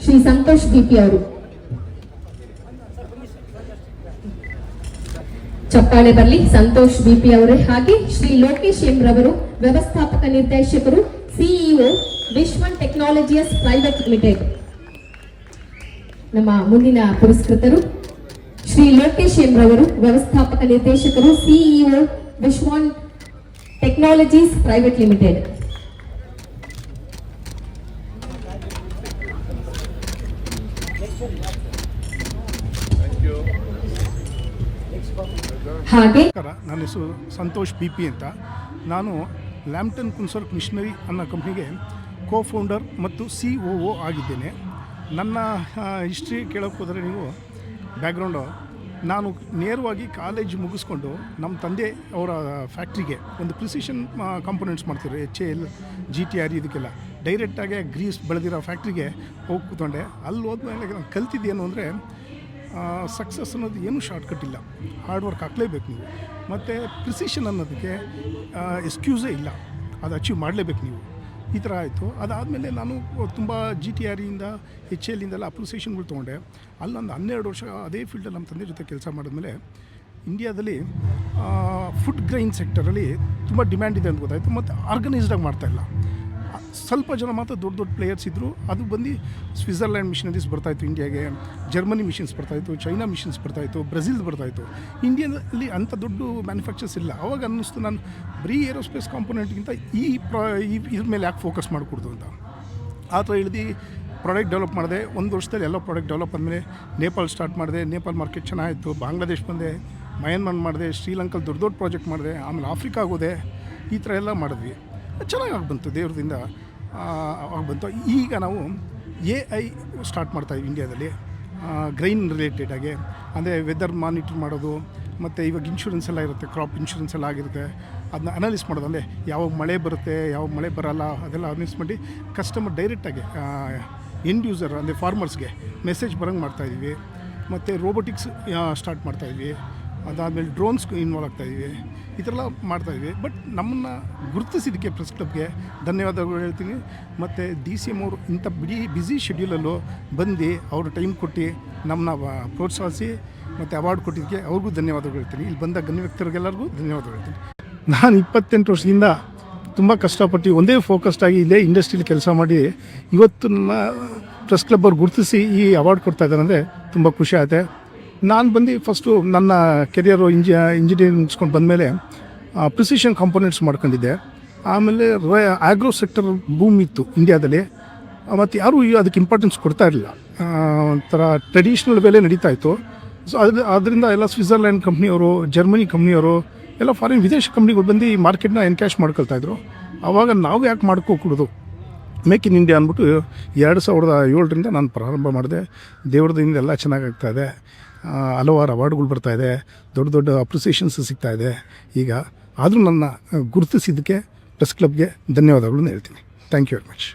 Shri Santosh BP ಅವರು. ಚಪ್ಪಾಳೆ ಬರಲಿ ಸಂತೋಷ್ ಬಿಪಿ ಅವರೇ. ಹಾಗೆ ಶ್ರೀ ಲೋಕೇಶ್ ಎಂ ರವರು, ವ್ಯವಸ್ಥಾಪಕ ನಿರ್ದೇಶಕರು, ಸಿಇಒ ವಿಶ್ವನ್ ಟೆಕ್ನಾಲಜಿಯಸ್ ಪ್ರೈವೇಟ್ ಲಿಮಿಟೆಡ್. ನಮ್ಮ ಮುಂದಿನ ಪುರಸ್ಕೃತರು ಶ್ರೀ ಲೋಕೇಶ್ ಎಂ ರವರು, ವ್ಯವಸ್ಥಾಪಕ ನಿರ್ದೇಶಕರು, CEO Vishwan technologies private limited. ಹಾಗೆ ನನ್ನ ಹೆಸರು ಸಂತೋಷ್ ಬಿಪಿ ಅಂತ. ನಾನು ಲ್ಯಾಂಪ್ಟನ್ ಕುನ್ಸರ್ಕ್ ಮಿಷನರಿ ಅನ್ನೋ ಕಂಪ್ನಿಗೆ ಕೋ-ಫೌಂಡರ್ ಮತ್ತು COO ಆಗಿದ್ದೇನೆ. ನನ್ನ ಹಿಸ್ಟ್ರಿ ಕೇಳೋಕ್ಕೆ ಹೋದರೆ ನೀವು ಬ್ಯಾಕ್ಗ್ರೌಂಡು, ನಾನು ನೇರವಾಗಿ ಕಾಲೇಜ್ ಮುಗಿಸ್ಕೊಂಡು ನಮ್ಮ ತಂದೆ ಅವರ ಫ್ಯಾಕ್ಟ್ರಿಗೆ ಒಂದು ಪ್ರಿಸಿಷನ್ ಕಾಂಪೊನೆಂಟ್ಸ್ ಮಾಡ್ತಿದ್ರು, HAL GTR ಇದಕ್ಕೆಲ್ಲ ಡೈರೆಕ್ಟಾಗಿ ಗ್ರೀಸ್ ಬೆಳೆದಿರೋ ಫ್ಯಾಕ್ಟ್ರಿಗೆ ಹೋಗಿ ಕೂತ್ಕೊಂಡೆ. ಅಲ್ಲಿ ಹೋದ್ಮೇಲೆ ನಾನು ಕಲ್ತಿದ್ದೇನು ಅಂದರೆ ಸಕ್ಸಸ್ ಅನ್ನೋದು ಏನೂ ಶಾರ್ಟ್ಕಟ್ ಇಲ್ಲ, ಹಾರ್ಡ್ ವರ್ಕ್ ಹಾಕಲೇಬೇಕು ನೀವು. ಮತ್ತು ಪ್ರಿಸಿಷನ್ ಅನ್ನೋದಕ್ಕೆ ಎಕ್ಸ್ಕ್ಯೂಸೇ ಇಲ್ಲ, ಅದು ಅಚೀವ್ ಮಾಡಲೇಬೇಕು ನೀವು. ಈ ಥರ ಆಯಿತು. ಅದಾದಮೇಲೆ ನಾನು ತುಂಬ GTR ಇಂದ HAL ಇಂದೆಲ್ಲ ಅಪ್ರಿಸಿಯೇಷನ್ಗಳು ತೊಗೊಂಡೆ. ಅಲ್ಲೊಂದು 12 ವರ್ಷ ಅದೇ ಫೀಲ್ಡಲ್ಲಿ ನಮ್ಮ ತಂದೆ ಜೊತೆ ಕೆಲಸ ಮಾಡಿದ್ಮೇಲೆ ಇಂಡಿಯಾದಲ್ಲಿ ಫುಡ್ ಗ್ರೈನ್ ಸೆಕ್ಟರಲ್ಲಿ ತುಂಬ ಡಿಮ್ಯಾಂಡ್ ಇದೆ ಅಂತ ಗೊತ್ತಾಯಿತು. ಮತ್ತು ಆರ್ಗನೈಸ್ಡಾಗಿ ಮಾಡ್ತಾಯಿಲ್ಲ, ಸ್ವಲ್ಪ ಜನ ಮಾತ್ರ ದೊಡ್ಡ ದೊಡ್ಡ ಪ್ಲೇಯರ್ಸ್ ಇದ್ದರು. ಅದು ಬಂದು ಸ್ವಿಟ್ಜರ್ಲ್ಯಾಂಡ್ ಮಿಷನರೀಸ್ ಬರ್ತಾಯಿತ್ತು ಇಂಡಿಯಾಗೆ, ಜರ್ಮನಿ ಮಿಷನ್ಸ್ ಬರ್ತಾಯಿತ್ತು, ಚೈನಾ ಮಿಷನ್ಸ್ ಬರ್ತಾಯಿತ್ತು, ಬ್ರೆಜಿಲ್ ಬರ್ತಾಯಿತ್ತು. ಇಂಡಿಯಾದಲ್ಲಿ ಅಂಥ ದೊಡ್ಡ ಮ್ಯಾನುಫ್ಯಾಕ್ಚರ್ಸ್ ಇಲ್ಲ. ಅವಾಗ ಅನ್ನಿಸ್ತು ನಾನು ಬರೀ ಏರೋಸ್ಪೇಸ್ ಕಾಂಪೊನೆಂಟ್ಗಿಂತ ಇದ್ರ ಮೇಲೆ ಯಾಕೆ ಫೋಕಸ್ ಮಾಡಿಕೊಡ್ದು ಅಂತ. ಆ ಥರ ಇಳಿದು ಪ್ರಾಡಕ್ಟ್ ಡೆವಲಪ್ ಮಾಡಿದೆ. 1 ವರ್ಷದಲ್ಲಿ ಎಲ್ಲ ಪ್ರಾಡಕ್ಟ್ ಡೆವಲಪ್ ಆದಮೇಲೆ ನೇಪಾಲ್ ಸ್ಟಾರ್ಟ್ ಮಾಡಿದೆ. ನೇಪಾಲ್ ಮಾರ್ಕೆಟ್ ಚೆನ್ನಾಗಿತ್ತು. ಬಾಂಗ್ಲಾದೇಶ್ ಬಂದೆ, ಮಯನ್ಮಾರ್ ಮಾಡಿದೆ, ಶ್ರೀಲಂಕಲ್ಲಿ ದೊಡ್ಡ ದೊಡ್ಡ ಪ್ರಾಜೆಕ್ಟ್ ಮಾಡಿದೆ. ಆಮೇಲೆ ಆಫ್ರಿಕಾಗೆ ಹೋದೆ. ಈ ಥರ ಎಲ್ಲ ಮಾಡಿದ್ವಿ. ಚೆನ್ನಾಗಿ ಬಂತು, ದೇವ್ರದಿಂದ ಬಂತು. ಈಗ ನಾವು AI ಸ್ಟಾರ್ಟ್ ಮಾಡ್ತಾಯಿದ್ವಿ ಇಂಡಿಯಾದಲ್ಲಿ, ಗ್ರೈನ್ ರಿಲೇಟೆಡಾಗಿ. ಅಂದರೆ ವೆದರ್ ಮಾನಿಟರ್ ಮಾಡೋದು, ಮತ್ತು ಇವಾಗ ಇನ್ಶೂರೆನ್ಸ್ ಎಲ್ಲ ಇರುತ್ತೆ, ಕ್ರಾಪ್ ಇನ್ಶೂರೆನ್ಸ್ ಎಲ್ಲ ಆಗಿರುತ್ತೆ, ಅದನ್ನ ಅನಾಲಿಸ್ ಮಾಡೋದು. ಅಂದರೆ ಯಾವಾಗ ಮಳೆ ಬರುತ್ತೆ, ಯಾವಾಗ ಮಳೆ ಬರೋಲ್ಲ, ಅದೆಲ್ಲ ಅನಾಲಿಸ್ ಮಾಡಿ ಕಸ್ಟಮರ್ ಡೈರೆಕ್ಟಾಗಿ ಎಂಡ್ ಯೂಸರ್ ಅಂದರೆ ಫಾರ್ಮರ್ಸ್ಗೆ ಮೆಸೇಜ್ ಬರೋಂಗೆ ಮಾಡ್ತಾಯಿದ್ವಿ. ಮತ್ತು ರೋಬೋಟಿಕ್ಸ್ ಸ್ಟಾರ್ಟ್ ಮಾಡ್ತಾಯಿದ್ವಿ. ಅದಾದಮೇಲೆ ಡ್ರೋನ್ಸ್ ಇನ್ವಾಲ್ವ್ ಆಗ್ತಾಯಿದ್ವಿ. ಈ ಥರ ಎಲ್ಲ ಮಾಡ್ತಾಯಿದ್ವಿ. ಬಟ್ ನಮ್ಮನ್ನು ಗುರುತಿಸಿದ್ದಕ್ಕೆ ಪ್ರೆಸ್ ಕ್ಲಬ್ಗೆ ಧನ್ಯವಾದಗಳು ಹೇಳ್ತೀನಿ. ಮತ್ತು DCM ಅವರು ಇಂಥ ಬಿಸಿ ಶೆಡ್ಯೂಲಲ್ಲೂ ಬಂದು ಅವರು ಟೈಮ್ ಕೊಟ್ಟು ನಮ್ಮನ್ನ ಪ್ರೋತ್ಸಾಹಿಸಿ ಮತ್ತು ಅವಾರ್ಡ್ ಕೊಟ್ಟಿದ್ದಕ್ಕೆ ಅವ್ರಿಗೂ ಧನ್ಯವಾದಗಳು ಹೇಳ್ತೀನಿ. ಇಲ್ಲಿ ಬಂದ ಗಣ್ಯ ವ್ಯಕ್ತಿಗಳಿಗೆಲ್ಲರಿಗೂ ಧನ್ಯವಾದಗಳು ಹೇಳ್ತೀನಿ. ನಾನು 28 ವರ್ಷದಿಂದ ತುಂಬ ಕಷ್ಟಪಟ್ಟು ಒಂದೇ ಫೋಕಸ್ಡಾಗಿ ಇಲ್ಲೇ ಇಂಡಸ್ಟ್ರಿಯಲ್ಲಿ ಕೆಲಸ ಮಾಡಿ ಇವತ್ತು ನನ್ನ ಪ್ರೆಸ್ ಕ್ಲಬ್ ಅವ್ರು ಗುರುತಿಸಿ ಈ ಅವಾರ್ಡ್ ಕೊಡ್ತಾ ಇದ್ದಾರೆ ಅಂದರೆ ತುಂಬ ಖುಷಿ ಆಗುತ್ತೆ. ನಾನು ಬಂದು ಫಸ್ಟು ನನ್ನ ಕೆರಿಯರು ಇಂಜಿನಿಯರಿಂಗ್ ಮುಗಿಸ್ಕೊಂಡು ಬಂದಮೇಲೆ ಪ್ರಿಸಿಷನ್ ಕಾಂಪೊನೆಂಟ್ಸ್ ಮಾಡ್ಕೊಂಡಿದ್ದೆ. ಆಮೇಲೆ ಆಗ್ರೋ ಸೆಕ್ಟರ್ ಬೂಮ್ ಇತ್ತು ಇಂಡಿಯಾದಲ್ಲಿ, ಮತ್ತು ಯಾರೂ ಅದಕ್ಕೆ ಇಂಪಾರ್ಟೆನ್ಸ್ ಕೊಡ್ತಾ ಇರಲಿಲ್ಲ. ಒಂಥರ ಟ್ರೆಡಿಷ್ನಲ್ ವೇಲೆ ನಡೀತಾ ಇತ್ತು. ಸೊ ಅದರಿಂದ ಎಲ್ಲ ಸ್ವಿಟ್ಜರ್ಲ್ಯಾಂಡ್ ಕಂಪ್ನಿಯವರು, ಜರ್ಮನಿ ಕಂಪ್ನಿಯವರು, ಎಲ್ಲ ಫಾರಿನ್ ವಿದೇಶ ಕಂಪ್ನಿಗಳು ಬಂದು ಈ ಮಾರ್ಕೆಟ್ನ ಎನ್ಕ್ಯಾಶ್ ಮಾಡ್ಕೊಳ್ತಾಯಿದ್ರು. ಆವಾಗ ನಾವು ಯಾಕೆ ಮಾಡ್ಕೊಕೊಡೋದು, ಮೇಕ್ ಇನ್ ಇಂಡಿಯಾ ಅಂದ್ಬಿಟ್ಟು 2007ರಿಂದ ನಾನು ಪ್ರಾರಂಭ ಮಾಡಿದೆ. ದೇವ್ರದಿಂದ ಎಲ್ಲ ಚೆನ್ನಾಗಾಗ್ತಾಯಿದೆ. ಹಲವಾರು ಅವಾರ್ಡ್ಗಳು ಬರ್ತಾಯಿದೆ, ದೊಡ್ಡ ದೊಡ್ಡ ಅಪ್ರಿಸಿಯೇಷನ್ಸ್ ಸಿಗ್ತಾಯಿದೆ ಈಗ. ಆದರೂ ನನ್ನ ಗುರುತಿಸಿದ್ದಕ್ಕೆ ಪ್ರೆಸ್ ಕ್ಲಬ್ಗೆ ಧನ್ಯವಾದಗಳನ್ನು ಹೇಳ್ತೀನಿ. Thank you very much.